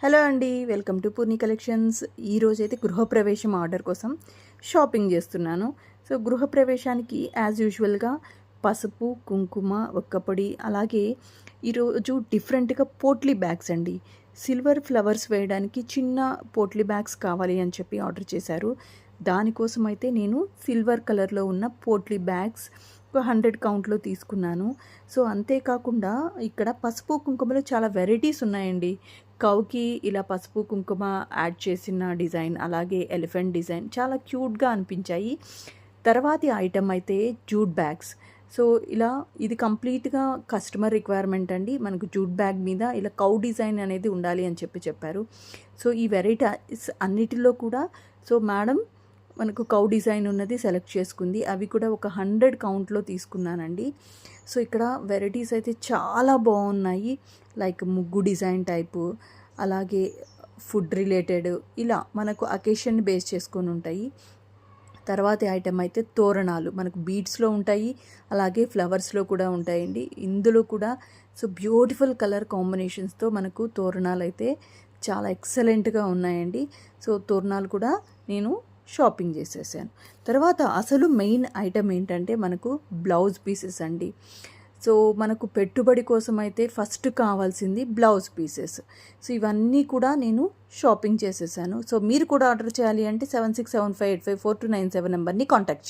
Hello అండి, welcome to Purni collections. ఈరోజైతే గృహప్రవేశం ఆర్డర్ కోసం షాపింగ్ చేస్తున్నాను. సో గృహప్రవేశానికి యాజ్ యూజువల్గా పసుపు, కుంకుమ, ఒక్కపొడి, అలాగే ఈరోజు డిఫరెంట్గా పోట్లీ బ్యాగ్స్ అండి. సిల్వర్ ఫ్లవర్స్ వేయడానికి చిన్న పోట్లీ బ్యాగ్స్ కావాలి అని చెప్పి ఆర్డర్ చేశారు. దానికోసం అయితే నేను సిల్వర్ కలర్లో ఉన్న పోట్లీ బ్యాగ్స్ ఒక 100 కౌంట్లో తీసుకున్నాను. సో అంతేకాకుండా ఇక్కడ పసుపు కుంకుమలో చాలా వెరైటీస్ ఉన్నాయండి. కౌకి ఇలా పసుపు కుంకుమ యాడ్ చేసిన డిజైన్, అలాగే ఎలిఫెంట్ డిజైన్ చాలా క్యూట్గా అనిపించాయి. తర్వాతి ఐటమ్ అయితే జూట్ బ్యాగ్స్. సో ఇలా ఇది కంప్లీట్గా కస్టమర్ రిక్వైర్మెంట్ అండి. మనకు జూట్ బ్యాగ్ మీద ఇలా కౌ డిజైన్ అనేది ఉండాలి అని చెప్పారు. సో ఈ వెరైటీస్ అన్నిటిలో కూడా సో మేడం మనకు కౌ డిజైన్ ఉన్నది సెలెక్ట్ చేసుకుంది. అవి కూడా ఒక 100 కౌంట్లో తీసుకున్నానండి. సో ఇక్కడ వెరైటీస్ అయితే చాలా బాగున్నాయి. లైక్ ముగ్గు డిజైన్ టైపు, అలాగే ఫుడ్ రిలేటెడ్, ఇలా మనకు అకేషన్ బేస్ చేసుకొని ఉంటాయి. తర్వాతి ఐటెం అయితే తోరణాలు మనకు బీడ్స్లో ఉంటాయి, అలాగే ఫ్లవర్స్లో కూడా ఉంటాయండి. ఇందులో కూడా సో బ్యూటిఫుల్ కలర్ కాంబినేషన్స్తో మనకు తోరణాలు అయితే చాలా ఎక్సలెంట్గా ఉన్నాయండి. సో తోరణాలు కూడా నేను షాపింగ్ చేసేసాను. తర్వాత అసలు మెయిన్ ఐటమ్ ఏంటంటే మనకు బ్లౌజ్ పీసెస్ అండి. సో మనకు పెట్టుబడి కోసం అయితే ఫస్ట్ కావాల్సింది బ్లౌజ్ పీసెస్. సో ఇవన్నీ కూడా నేను షాపింగ్ చేసేసాను. సో మీరు కూడా ఆర్డర్ చేయాలి అంటే 7675854297 నెంబర్ని కాంటాక్ట్ చేయండి.